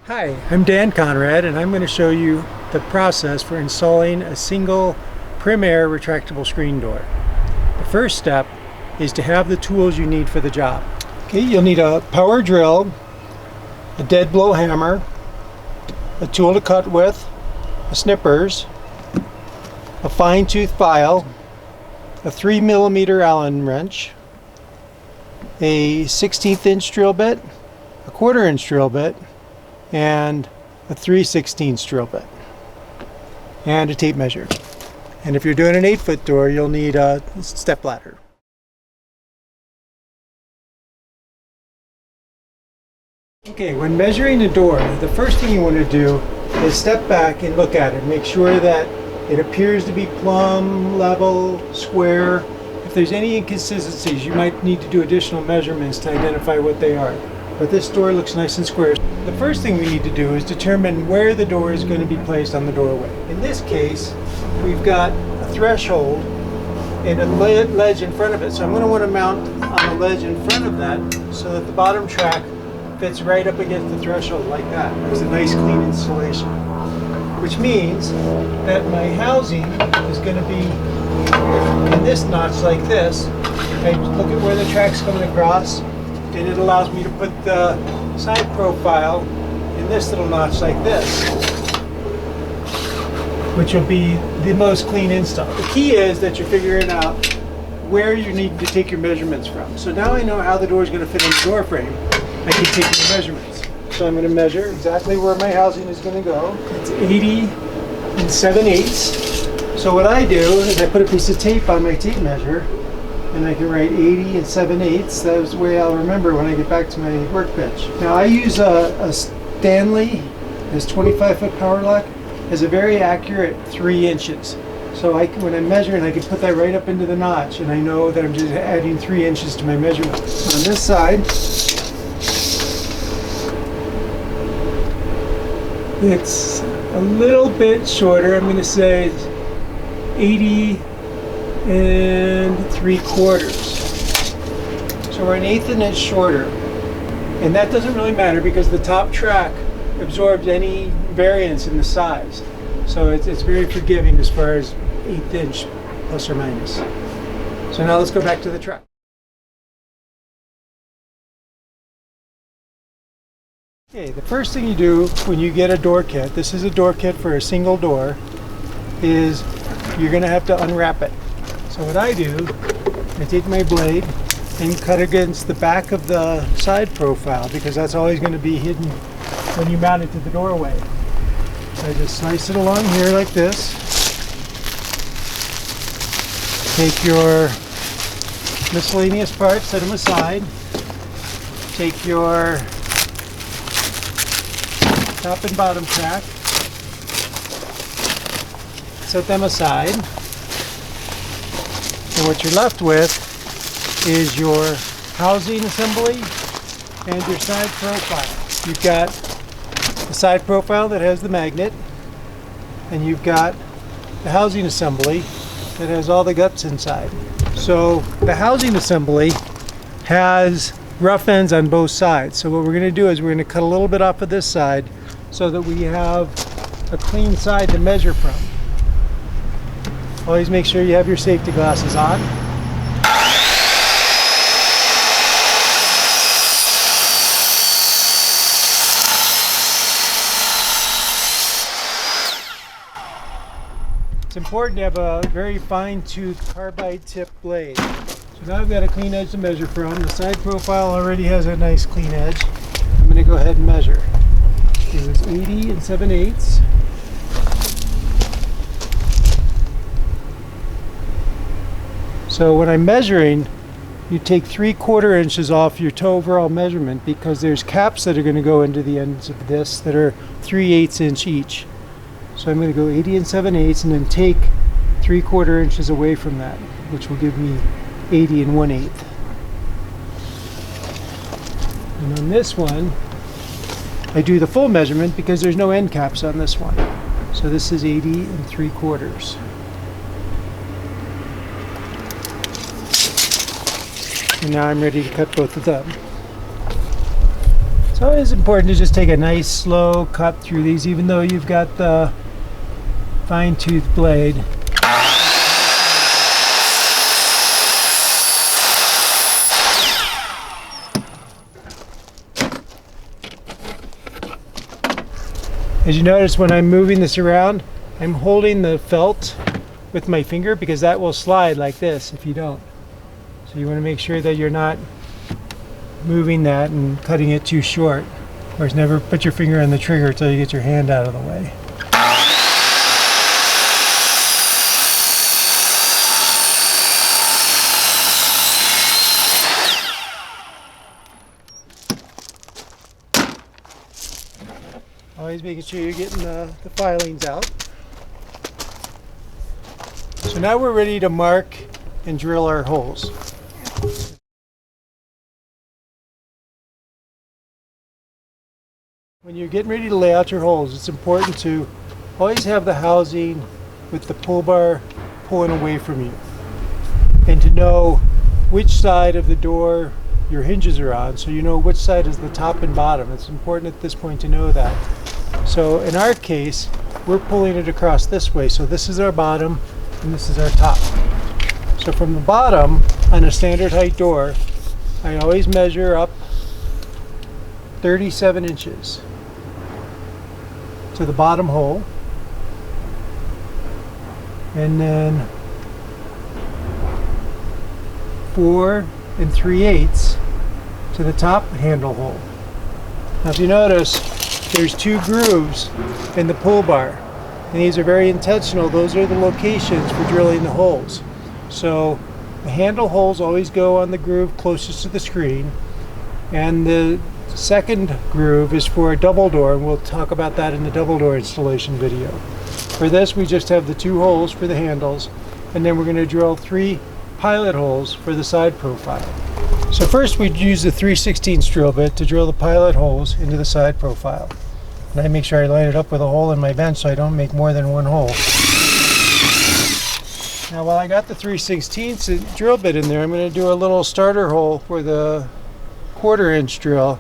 Hi, I'm Dan Conrad, and I'm going to show you the process for installing a single Primaire retractable screen door. The first step is to have the tools you need for the job. Okay, you'll need a power drill, a dead blow hammer, a tool to cut with, a snippers, a fine tooth file, a 3mm Allen wrench, a 1/16 inch drill bit, a 1/4 inch drill bit, and a 3/16 drill bit, and a tape measure. And if you're doing an 8-foot door, you'll need a step ladder. Okay, when measuring a door, the first thing you want to do is step back and look at it. Make sure that it appears to be plumb, level, square. If there's any inconsistencies, you might need to do additional measurements to identify what they are. But this door looks nice and square. The first thing we need to do is determine where the door is going to be placed on the doorway. In this case, we've got a threshold and a ledge in front of it. So I'm going to want to mount on the ledge in front of that so that the bottom track fits right up against the threshold like that. It's a nice clean installation. Which means that my housing is going to be in this notch like this. I look at where the track's coming across, and it allows me to put the side profile in this little notch like this, which will be the most clean install. The key is that you're figuring out where you need to take your measurements from. So now I know how the door is going to fit in the door frame. I can take my measurements. So I'm going to measure exactly where my housing is going to go. It's 80 7/8. So what I do is I put a piece of tape on my tape measure, and I can write 80 7/8. That was the way I'll remember when I get back to my workbench. Now I use a Stanley, this 25-foot power lock, has a very accurate 3 inches. So when I'm measuring, I can put that right up into the notch, and I know that I'm just adding 3 inches to my measurement. On this side, it's a little bit shorter. I'm going to say 80 3/4. So we're an 1/8 of an inch shorter. And that doesn't really matter because the top track absorbs any variance in the size. So it's very forgiving as far as 1/8 inch plus or minus. So now let's go back to the track. Okay, the first thing you do when you get a door kit, this is a door kit for a single door, is you're going to have to unwrap it. So what I do, I take my blade and cut against the back of the side profile because that's always going to be hidden when you mount it to the doorway. So I just slice it along here like this. Take your miscellaneous parts, set them aside. Take your top and bottom track, set them aside, and what you're left with is your housing assembly and your side profile. You've got the side profile that has the magnet, and you've got the housing assembly that has all the guts inside. So the housing assembly has rough ends on both sides. So what we're going to do is we're going to cut a little bit off of this side so that we have a clean side to measure from. Always make sure you have your safety glasses on. It's important to have a very fine-toothed carbide tip blade. So now I've got a clean edge to measure from. The side profile already has a nice clean edge. I'm going to go ahead and measure. It was 80 7/8. So when I'm measuring, you take 3/4 inches off your overall measurement because there's caps that are going to go into the ends of this that are 3/8 inch each. So I'm going to go 80 7/8 and then take 3/4 inches away from that, which will give me 80 1/8. And on this one, I do the full measurement because there's no end caps on this one. So this is 80 3/4. And now I'm ready to cut both of them. It's always important to just take a nice slow cut through these, even though you've got the fine-tooth blade. As you notice, when I'm moving this around, I'm holding the felt with my finger because that will slide like this if you don't. So you want to make sure that you're not moving that and cutting it too short. Of course, never put your finger on the trigger until you get your hand out of the way. Always making sure you're getting the filings out. So now we're ready to mark and drill our holes. When you're getting ready to lay out your holes, it's important to always have the housing with the pull bar pulling away from you, and to know which side of the door your hinges are on, so you know which side is the top and bottom. It's important at this point to know that. So in our case, we're pulling it across this way, so this is our bottom and this is our top. So from the bottom on a standard height door, I always measure up 37 inches to the bottom hole, and then 4 3/8 to the top handle hole. Now if you notice, there's 2 grooves in the pull bar, and these are very intentional. Those are the locations for drilling the holes. So the handle holes always go on the groove closest to the screen, and the second groove is for a double door, and we'll talk about that in the double door installation video. For this, we just have the 2 holes for the handles, and then we're going to drill 3 pilot holes for the side profile. So first we'd use the 3/16 drill bit to drill the pilot holes into the side profile. And I make sure I line it up with a hole in my bench so I don't make more than 1 hole. Now while I got the 3/16 drill bit in there, I'm going to do a little starter hole for the 1/4 inch drill,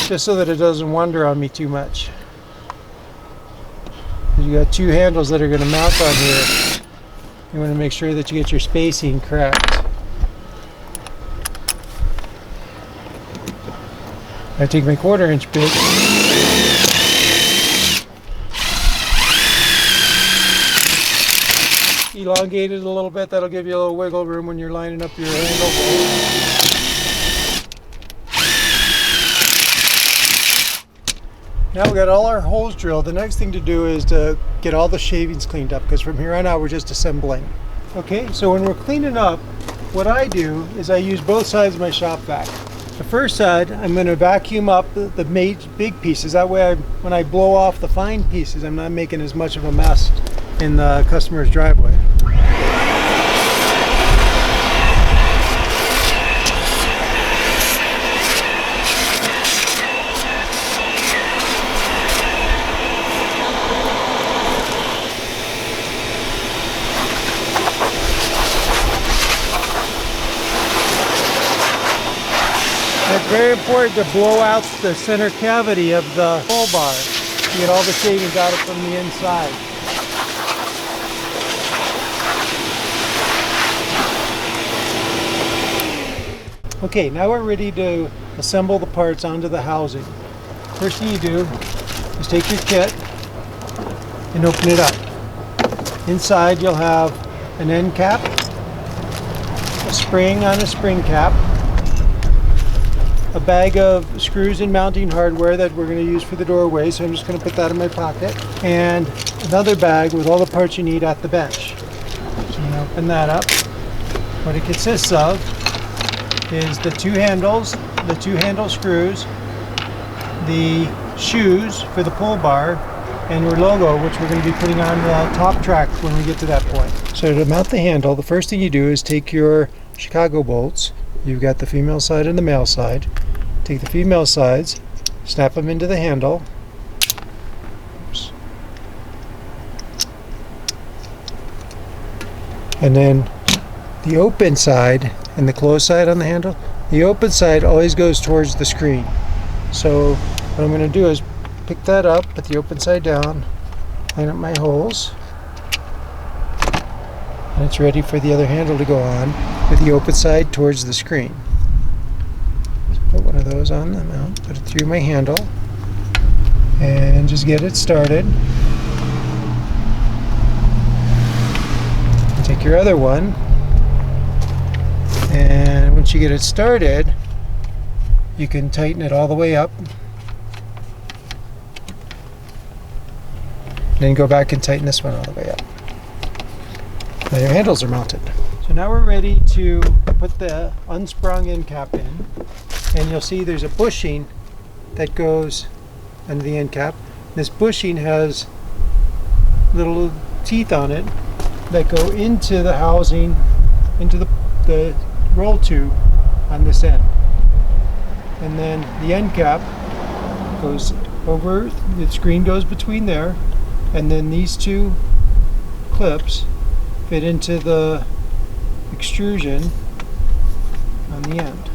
just so that it doesn't wander on me too much. You got 2 handles that are going to mount on here. You want to make sure that you get your spacing correct. I take my 1/4 inch bit, elongate it a little bit. That'll give you a little wiggle room when you're lining up your handle hole. Now we got all our holes drilled. The next thing to do is to get all the shavings cleaned up, because from here on out we're just assembling. Okay, so when we're cleaning up, what I do is I use both sides of my shop vac. The first side, I'm going to vacuum up the big pieces. That way, when I blow off the fine pieces, I'm not making as much of a mess in the customer's driveway. It's very important to blow out the center cavity of the pull bar to get all the shavings out from the inside. Okay, now we're ready to assemble the parts onto the housing. First thing you do is take your kit and open it up. Inside you'll have an end cap, a spring on a spring cap, a bag of screws and mounting hardware that we're going to use for the doorway, so I'm just going to put that in my pocket, and another bag with all the parts you need at the bench. So I'm going to open that up. What it consists of is the 2 handles, the 2 handle screws, the shoes for the pull bar, and your logo, which we're going to be putting on the top track when we get to that point. So to mount the handle, the first thing you do is take your Chicago bolts. You've got the female side and the male side. Take the female sides, snap them into the handle. Oops. And then the open side and the closed side on the handle, the open side always goes towards the screen. So what I'm going to do is pick that up, put the open side down, line up my holes, and it's ready for the other handle to go on with the open side towards the screen. Just put one of those on the mount, put it through my handle, and just get it started. And take your other one, and once you get it started, you can tighten it all the way up, then go back and tighten this one all the way up. Now your handles are mounted. So now we're ready to put the unsprung end cap in, and you'll see there's a bushing that goes under the end cap. This bushing has little teeth on it that go into the housing, into the roll tube on this end. And then the end cap goes over, the screen goes between there, and then these two clips fit into the extrusion on the end.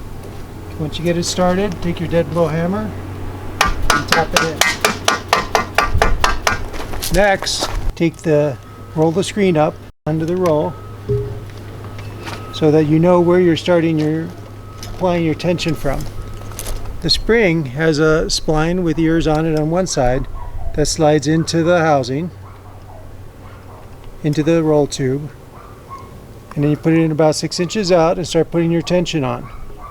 Once you get it started, take your dead blow hammer and tap it in. Next, roll the screen up under the roll so that you know where you're applying your tension from. The spring has a spline with ears on it on one side that slides into the housing, into the roll tube, and then you put it in about 6 inches out and start putting your tension on.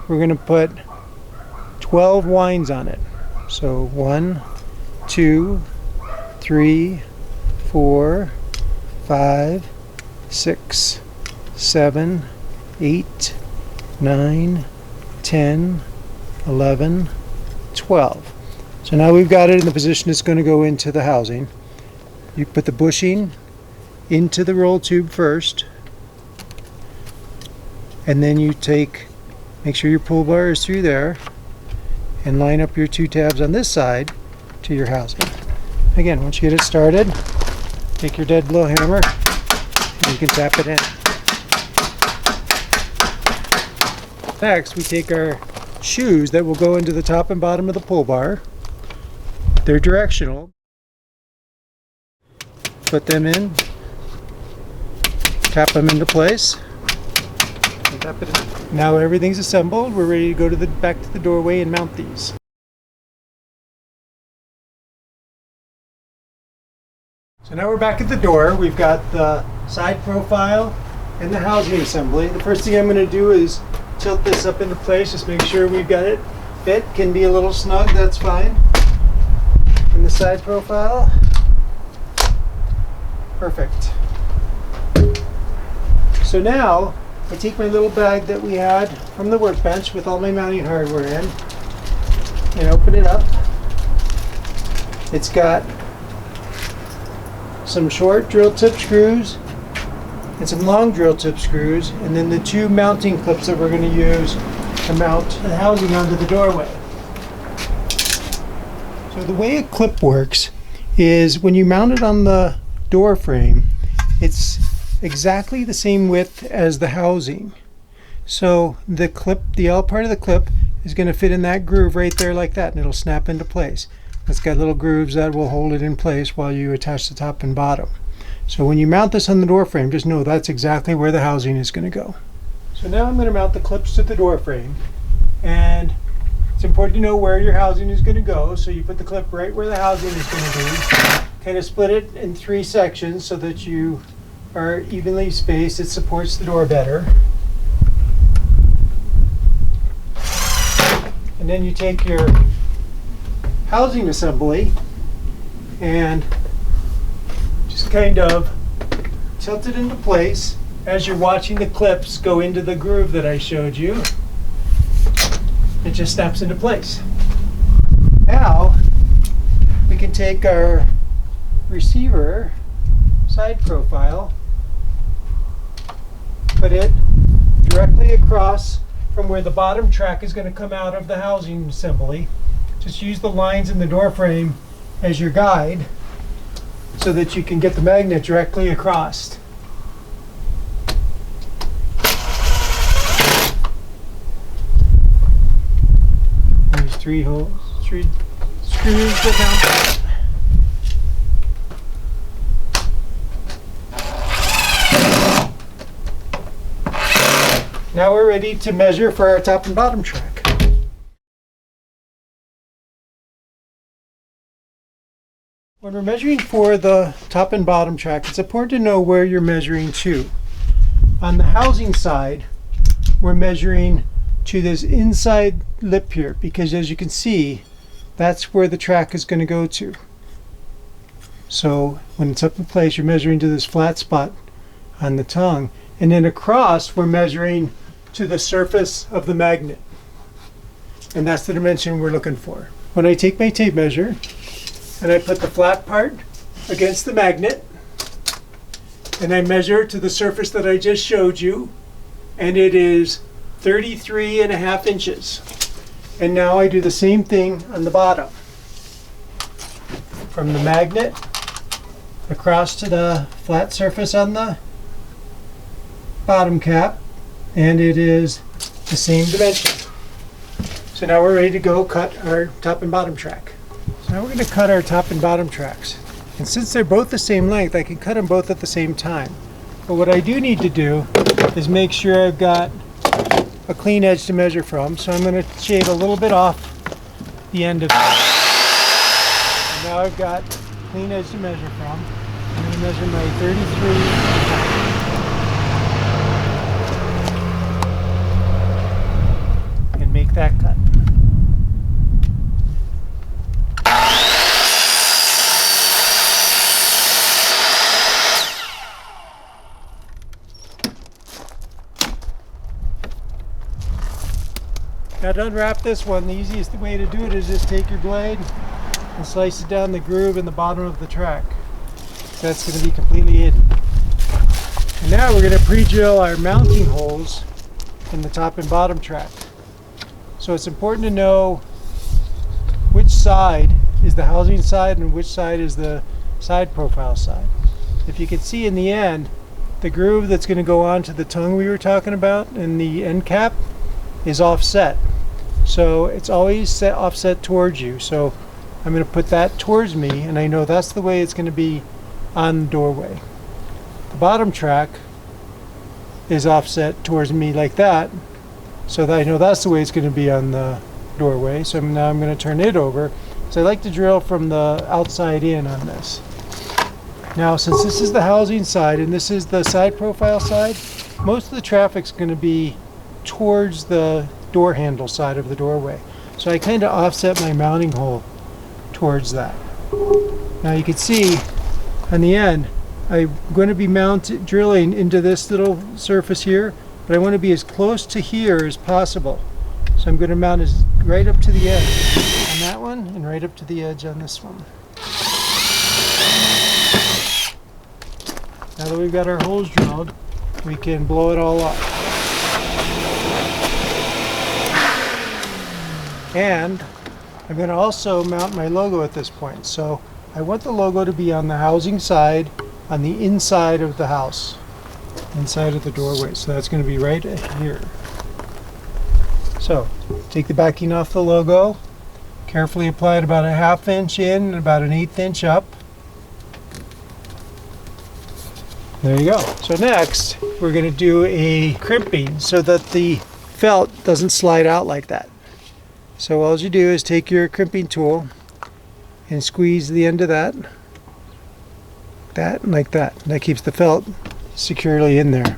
We're going to put 12 winds on it. So 1, 2, 3, 4, 5, 6, 7, 8, 9, 10, 11, 12. So now we've got it in the position it's going to go into the housing. You put the bushing into the roll tube first, and then you make sure your pull bar is through there, and line up your 2 tabs on this side to your housing. Again, once you get it started, take your dead blow hammer and you can tap it in. Next, we take our shoes that will go into the top and bottom of the pull bar. They're directional. Put them in, tap them into place, and tap it in. Now everything's assembled. We're ready to go back to the doorway and mount these. So now we're back at the door. We've got the side profile and the housing assembly. The first thing I'm going to do is tilt this up into place, just make sure we've got it fit. Can be a little snug, that's fine. And the side profile, perfect. So now I take my little bag that we had from the workbench with all my mounting hardware in and open it up. It's got some short drill tip screws and some long drill tip screws, and then the 2 mounting clips that we're going to use to mount the housing onto the doorway. So the way a clip works is when you mount it on the door frame, it's exactly the same width as the housing. So the clip, the L part of the clip, is going to fit in that groove right there like that, and it'll snap into place. It's got little grooves that will hold it in place while you attach the top and bottom. So when you mount this on the door frame, just know that's exactly where the housing is going to go. So now I'm going to mount the clips to the door frame, and it's important to know where your housing is going to go. So you put the clip right where the housing is going to be. Kind of split it in 3 sections so that you are evenly spaced. It supports the door better. And then you take your housing assembly and just kind of tilt it into place as you're watching the clips go into the groove that I showed you. It just snaps into place. Now we can take our receiver side profile, put it directly across from where the bottom track is going to come out of the housing assembly. Just use the lines in the door frame as your guide so that you can get the magnet directly across. There's 3 holes, 3 screws go down. Now we're ready to measure for our top and bottom track. When we're measuring for the top and bottom track, it's important to know where you're measuring to. On the housing side, we're measuring to this inside lip here, because as you can see, that's where the track is going to go to. So when it's up in place, you're measuring to this flat spot on the tongue. And then across, we're measuring to the surface of the magnet. And that's the dimension we're looking for. When I take my tape measure and I put the flat part against the magnet and I measure to the surface that I just showed you, and it is 33.5 inches. And now I do the same thing on the bottom. From the magnet across to the flat surface on the bottom cap, and it is the same dimension. So now we're ready to go cut our top and bottom track. So now we're going to cut our top and bottom tracks. And since they're both the same length, I can cut them both at the same time. But what I do need to do is make sure I've got a clean edge to measure from. So I'm going to shave a little bit off the end of it. And now I've got a clean edge to measure from. I'm going to measure my 33. Make that cut. Now to unwrap this one, the easiest way to do it is just take your blade and slice it down the groove in the bottom of the track. So that's going to be completely hidden. And now we're going to pre-drill our mounting holes in the top and bottom track. So it's important to know which side is the housing side and which side is the side profile side. If you can see in the end, the groove that's going to go on to the tongue we were talking about and the end cap is offset. So it's always set offset towards you. So I'm going to put that towards me, and I know that's the way it's going to be on the doorway. The bottom track is offset towards me like that, so that I know that's the way it's going to be on the doorway. So now I'm going to turn it over. So I like to drill from the outside in on this. Now since this is the housing side and this is the side profile side, most of the traffic's going to be towards the door handle side of the doorway. So I kind of offset my mounting hole towards that. Now you can see on the end, I'm going to be drilling into this little surface here, but I want to be as close to here as possible. So I'm going to mount right up to the edge on that one and right up to the edge on this one. Now that we've got our holes drilled, we can blow it all up. And I'm going to also mount my logo at this point. So I want the logo to be on the housing side, on the inside of the house, inside of the doorway. So that's going to be right here. So take the backing off the logo, carefully apply it about a 1/2 inch in and about an 1/8 inch up. There you go. So next we're going to do a crimping so that the felt doesn't slide out like that. So all you do is take your crimping tool and squeeze the end of that like that. That keeps the felt securely in there.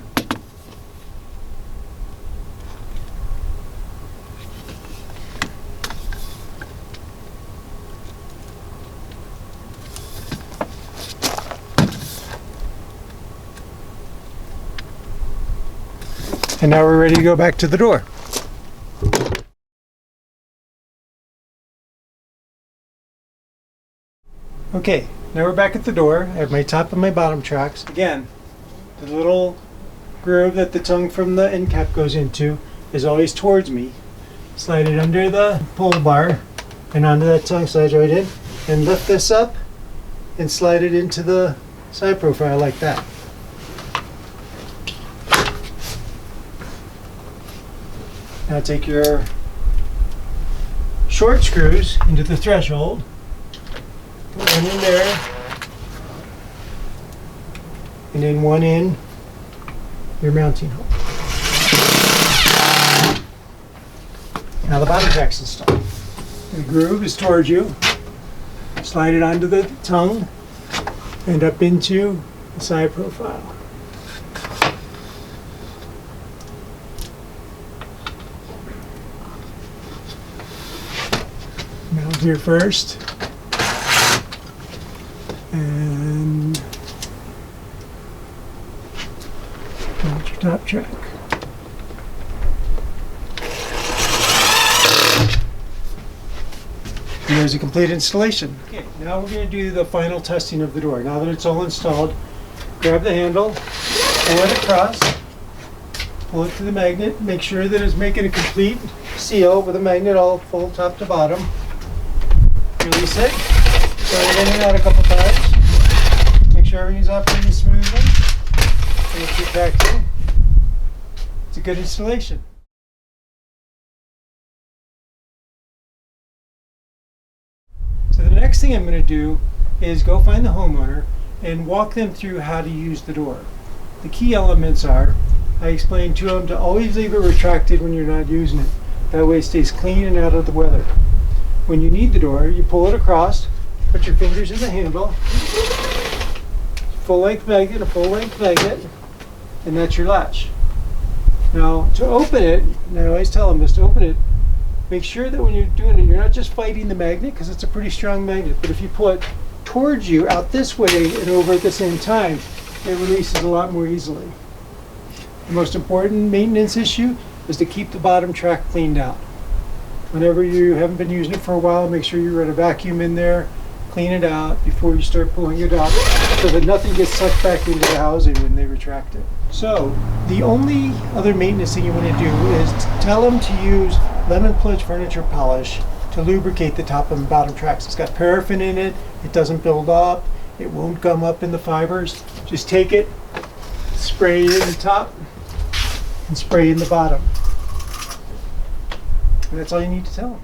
And now we're ready to go back to the door. Okay, now we're back at the door. I have my top and my bottom tracks. Again, the little groove that the tongue from the end cap goes into is always towards me. Slide it under the pull bar and onto that tongue, slides right in, and lift this up and slide it into the side profile like that. Now take your short screws into the threshold. Put one in there, and then one in your mounting hole. Now the bottom track's installed. The groove is towards you. Slide it onto the tongue and up into the side profile. Mount here first, and mount your top track. And there's a complete installation. Okay, now we're going to do the final testing of the door. Now that it's all installed, grab the handle, pull it across, pull it to the magnet, make sure that it's making a complete seal with the magnet all full top to bottom. Release it, throw it in and out a couple times, make sure everything's operating smoothly, and it's retracting. It's a good installation. So the next thing I'm going to do is go find the homeowner and walk them through how to use the door. The key elements are, I explained to them to always leave it retracted when you're not using it. That way it stays clean and out of the weather. When you need the door, you pull it across, put your fingers in the handle, full length magnet, a full length magnet, and that's your latch. Now to open it, and I always tell them this, to open it, make sure that when you're doing it, you're not just fighting the magnet because it's a pretty strong magnet, but if you pull it towards you out this way and over at the same time, it releases a lot more easily. The most important maintenance issue is to keep the bottom track cleaned out. Whenever you haven't been using it for a while, make sure you run a vacuum in there, clean it out before you start pulling it up so that nothing gets sucked back into the housing when they retract it. So the only other maintenance thing you want to do is tell them to use lemon pledge furniture polish to lubricate the top and bottom tracks. It's got paraffin in it, it doesn't build up, it won't gum up in the fibers. Just take it, spray it in the top, and spray in the bottom. And that's all you need to tell them.